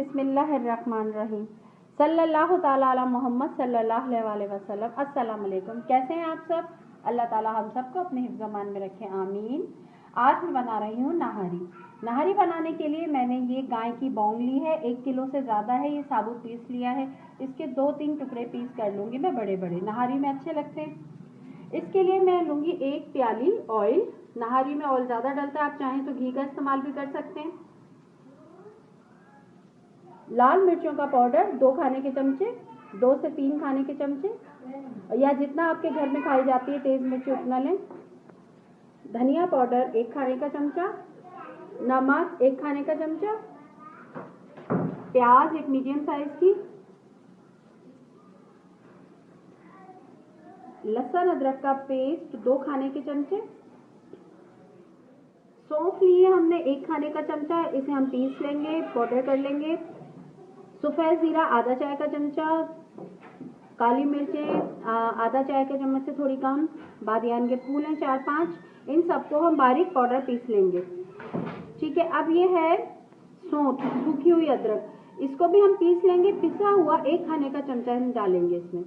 बिस्मिल्लाहिर्रहमानिर्रहीम। सल्लल्लाहु ताला अला मोहम्मद सल्लल्लाहु अलैहि वसल्लम। अस्सलाम वालेकुम। कैसे हैं आप सब? अल्लाह ताला हम सबको अपने हिफ्ज़ मान में रखे, आमीन। आज मैं बना रही हूँ नहारी। नहारी बनाने के लिए मैंने ये गाय की बौंग ली है, 1 किलो से ज़्यादा है। ये साबुत पीस लिया है। इसके 2-3 टुकड़े पीस कर लूँगी मैं, बड़े बड़े नहारी में अच्छे लगते हैं। इसके लिए मैं लूँगी 1 प्याली ऑयल। नहारी में ऑयल ज़्यादा डलता है, आप चाहें तो घी का इस्तेमाल भी कर सकते हैं। लाल मिर्चों का पाउडर 2 खाने के चमचे, 2 से 3 खाने के चमचे, या जितना आपके घर में खाई जाती है तेज मिर्ची उतना लें। धनिया पाउडर 1 खाने का चमचा, नमक 1 खाने का चमचा, प्याज 1 मीडियम साइज की, लहसुन अदरक का पेस्ट 2 खाने के चमचे, सौंफ लिए हमने 1 खाने का चमचा, इसे हम पीस लेंगे, पाउडर कर लेंगे। सफ़ेद जीरा आधा चाय का चमचा, काली मिर्चें आधा चाय का चम्मच से थोड़ी कम, बादियान के फूल हैं 4-5, इन सबको हम बारीक पाउडर पीस लेंगे। ठीक है। अब ये है सौंठ, सूखी हुई अदरक, इसको भी हम पीस लेंगे। पिसा हुआ 1 खाने का चमचा हम डालेंगे इसमें।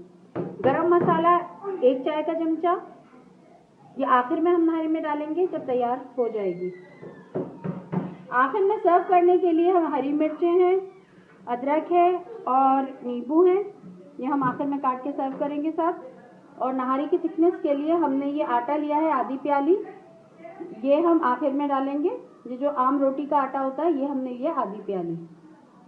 गरम मसाला 1 चाय का चमचा, ये आखिर में हम नहारी में डालेंगे जब तैयार हो जाएगी। आखिर में सर्व करने के लिए हम हरी मिर्चें हैं, अदरक है और नींबू है, ये हम आखिर में काट के सर्व करेंगे साथ। और नहारी की थिकनेस के लिए हमने ये आटा लिया है आधी प्याली, ये हम आखिर में डालेंगे। ये जो आम रोटी का आटा होता है ये हमने लिया आधी प्याली।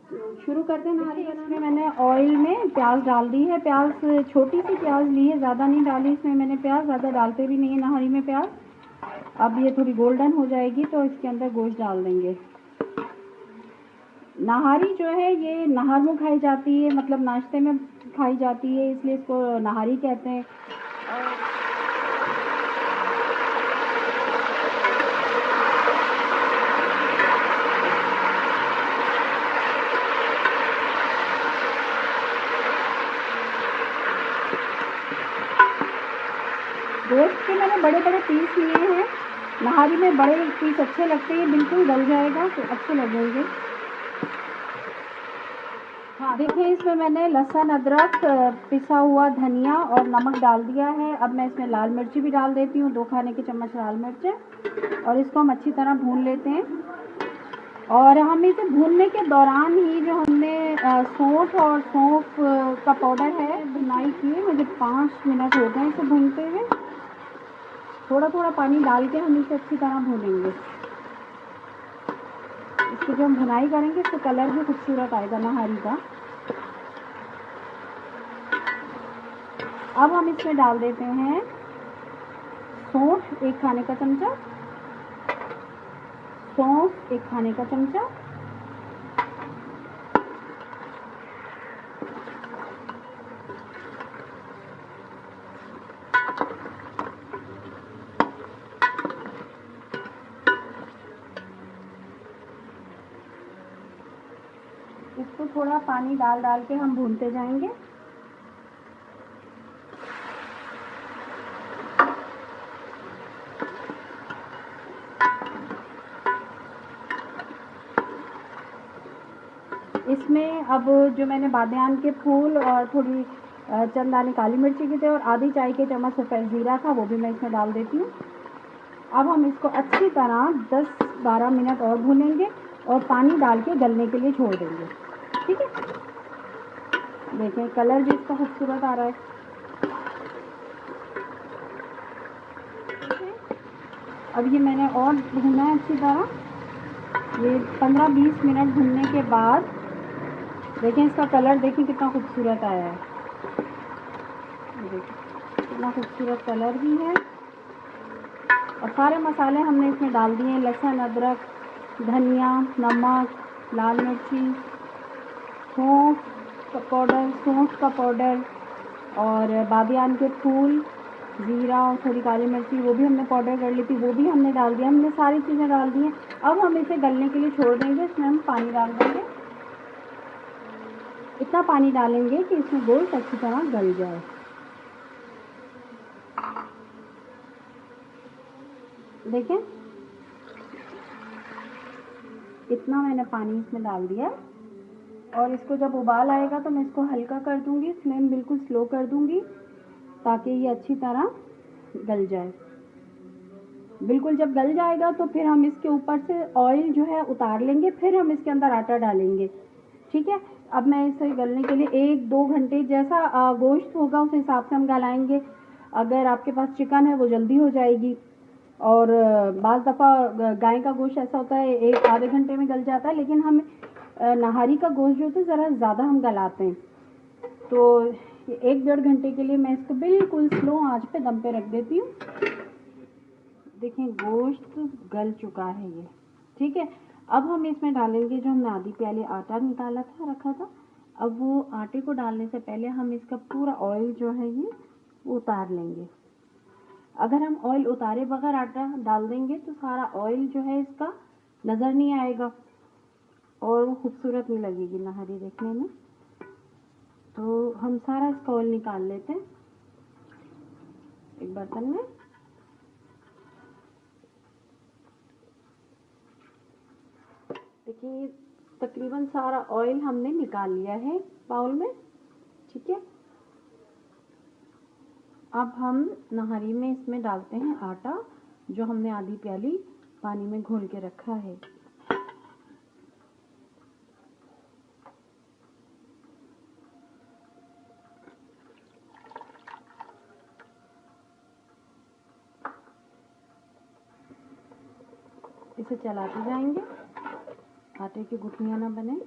तो शुरू करते हैं नहारी बनाने। मैंने ऑयल में प्याज डाल दी है। प्याज छोटी सी प्याज ली है, ज़्यादा नहीं डाली इसमें मैंने प्याज, ज़्यादा डालते भी नहीं है नहारी में प्याज। अब ये थोड़ी गोल्डन हो जाएगी तो इसके अंदर गोश्त डाल देंगे। नहारी जो है ये नहर में खाई जाती है, मतलब नाश्ते में खाई जाती है, इसलिए इसको नहारी कहते हैं। गोश्त के मैंने बड़े बड़े पीस लिए हैं। नहारी में बड़े पीस अच्छे लगते हैं, बिल्कुल गल जाएगा तो अच्छे लगेंगे। हाँ देखिए, इसमें मैंने लहसुन अदरक, पिसा हुआ धनिया और नमक डाल दिया है। अब मैं इसमें लाल मिर्ची भी डाल देती हूँ, 2 खाने के चम्मच लाल मिर्च, और इसको हम अच्छी तरह भून लेते हैं। और हम इसे भूनने के दौरान ही जो हमने सौंठ और सौंफ का पाउडर है भुनाई किए, मुझे 5 मिनट हो गए इसे भूनते हुए। थोड़ा थोड़ा पानी डाल के हम इसे अच्छी तरह भूनेंगे। इसकी जो हम भुनाई करेंगे इससे कलर भी खूबसूरत आएगा नहारी का। अब हम इसमें डाल देते हैं सौंठ 1 खाने का चमचा, सौंफ 1 खाने का चमचा, इसको थोड़ा पानी डाल डाल के हम भूनते जाएंगे। इसमें अब जो मैंने बादियान के फूल और थोड़ी चंद दाने काली मिर्ची के थे और आधी चाय के चम्मच सफ़ेद जीरा था, वो भी मैं इसमें डाल देती हूँ। अब हम इसको अच्छी तरह 10-12 मिनट और भूनेंगे और पानी डाल के गलने के लिए छोड़ देंगे। ठीक है। देखें कलर भी इसका खूबसूरत आ रहा है। अब ये मैंने और भूना है अच्छी तरह। ये 15-20 मिनट भूनने के बाद देखें इसका कलर, देखें कितना खूबसूरत आया है। देखिए कितना खूबसूरत कलर भी है। और सारे मसाले हमने इसमें डाल दिए, लहसुन अदरक, धनिया, नमक, लाल मिर्ची, सौंफ का पाउडर, सौंफ का पाउडर और बादियान के फूल, जीरा और थोड़ी काली मिर्ची, वो भी हमने पाउडर कर ली थी, वो भी हमने डाल दिया। हमने सारी चीज़ें डाल दी हैं। अब हम इसे गलने के लिए छोड़ देंगे। इसमें हम पानी डाल देंगे, इतना पानी डालेंगे कि इसमें गोश्त अच्छी तरह गल जाए। देखें इतना मैंने पानी इसमें डाल दिया। और इसको जब उबाल आएगा तो मैं इसको हल्का कर दूंगी, फ्लेम बिल्कुल स्लो कर दूंगी ताकि ये अच्छी तरह गल जाए। बिल्कुल जब गल जाएगा तो फिर हम इसके ऊपर से ऑयल जो है उतार लेंगे, फिर हम इसके अंदर आटा डालेंगे। ठीक है, अब मैं इसे गलने के लिए 1-2 घंटे जैसा गोश्त होगा उस हिसाब से हम गलाएंगे। अगर आपके पास चिकन है वो जल्दी हो जाएगी, और बाज़ दफ़ा गाय का गोश्त ऐसा होता है 1-आधे घंटे में गल जाता है, लेकिन हम नहारी का गोश्त जो होता है ज़रा ज़्यादा हम गलाते हैं। तो 1-1.5 घंटे के लिए मैं इसको बिल्कुल स्लो आंच पे दम पे रख देती हूँ। देखें गोश्त गल चुका है ये। ठीक है, अब हम इसमें डालेंगे जो हमने आधी प्याली आटा निकाला था, रखा था। अब वो आटे को डालने से पहले हम इसका पूरा ऑयल जो है ये उतार लेंगे। अगर हम ऑयल उतारे बगैर आटा डाल देंगे तो सारा ऑयल जो है इसका नज़र नहीं आएगा और वो खूबसूरत नहीं लगेगी नहारी देखने में। तो हम सारा इसका ऑयल निकाल लेते हैं एक बर्तन में। देखिए तकरीबन सारा ऑयल हमने निकाल लिया है बाउल में। ठीक है, अब हम नहारी में इसमें डालते हैं आटा जो हमने आधी प्याली पानी में घोल के रखा है। इसे चलाते जाएंगे, आटे की गुठलियां ना बने।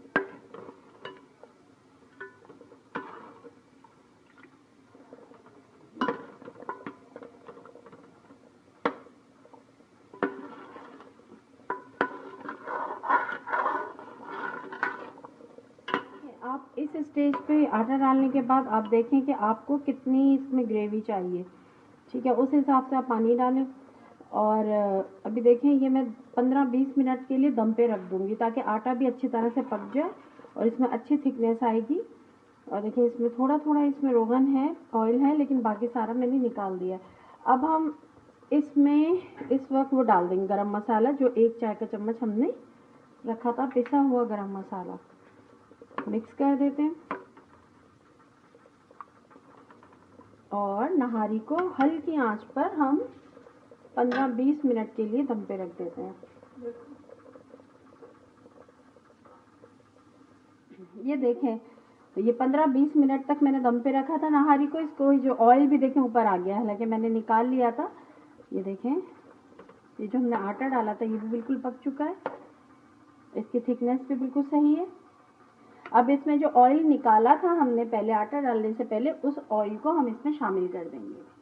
आप इस स्टेज पे आटा डालने के बाद आप देखें कि आपको कितनी इसमें ग्रेवी चाहिए। ठीक है, उस हिसाब से आप पानी डालें। और अभी देखें ये मैं 15-20 मिनट के लिए दम पे रख दूंगी ताकि आटा भी अच्छी तरह से पक जाए और इसमें अच्छी थिकनेस आएगी। और देखिए इसमें थोड़ा थोड़ा इसमें रोगन है, ऑयल है, लेकिन बाकी सारा मैंने निकाल दिया। अब हम इसमें इस वक्त वो डाल देंगे गरम मसाला, जो 1 चाय का चम्मच हमने रखा था पिसा हुआ गरम मसाला। मिक्स कर देते हैं और नहारी को हल्की आंच पर हम 15-20 मिनट के लिए दम पे रख देते हैं। ये देखें ये 15-20 मिनट तक मैंने दम पे रखा था नहारी को। इसको जो ऑयल भी देखें ऊपर आ गया, हालांकि मैंने निकाल लिया था। ये देखें ये जो हमने आटा डाला था ये भी बिल्कुल पक चुका है, इसकी थिकनेस भी बिल्कुल सही है। अब इसमें जो ऑयल निकाला था हमने पहले आटा डालने से पहले, उस ऑयल को हम इसमें शामिल कर देंगे।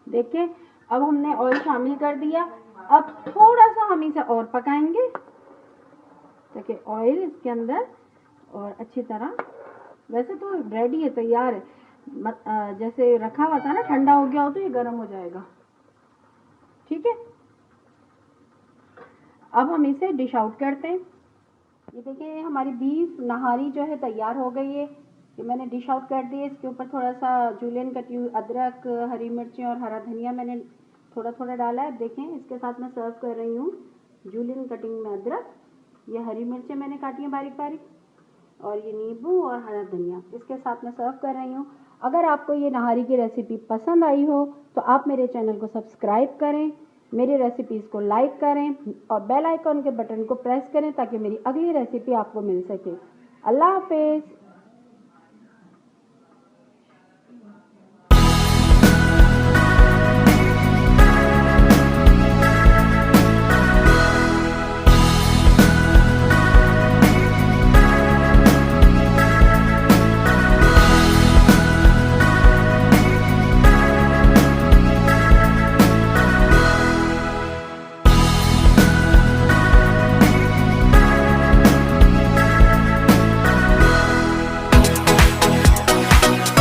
देखिए अब हमने ऑयल शामिल कर दिया। अब थोड़ा सा हम इसे और पकाएंगे ताकि ऑयल इसके अंदर और अच्छी तरह, वैसे तो रेडी है, तैयार है। जैसे रखा हुआ था ना, ठंडा हो गया हो तो ये गर्म हो जाएगा। ठीक है, अब हम इसे डिश आउट करते हैं। ये देखिए हमारी बीफ नहारी जो है तैयार हो गई है। ये मैंने डिश आउट कर दी है। इसके ऊपर थोड़ा सा जूलियन कटी हुई अदरक, हरी मिर्चें और हरा धनिया मैंने थोड़ा थोड़ा डाला है। देखें इसके साथ मैं सर्व कर रही हूँ जूलियन कटिंग में अदरक, ये हरी मिर्चें मैंने काटी हैं बारीक बारीक, और ये नींबू और हरा धनिया इसके साथ मैं सर्व कर रही हूँ। अगर आपको ये नहारी की रेसिपी पसंद आई हो तो आप मेरे चैनल को सब्सक्राइब करें, मेरी रेसिपीज़ को लाइक करें और बेल आइकॉन के बटन को प्रेस करें ताकि मेरी अगली रेसिपी आपको मिल सके। अल्लाह हाफिज़।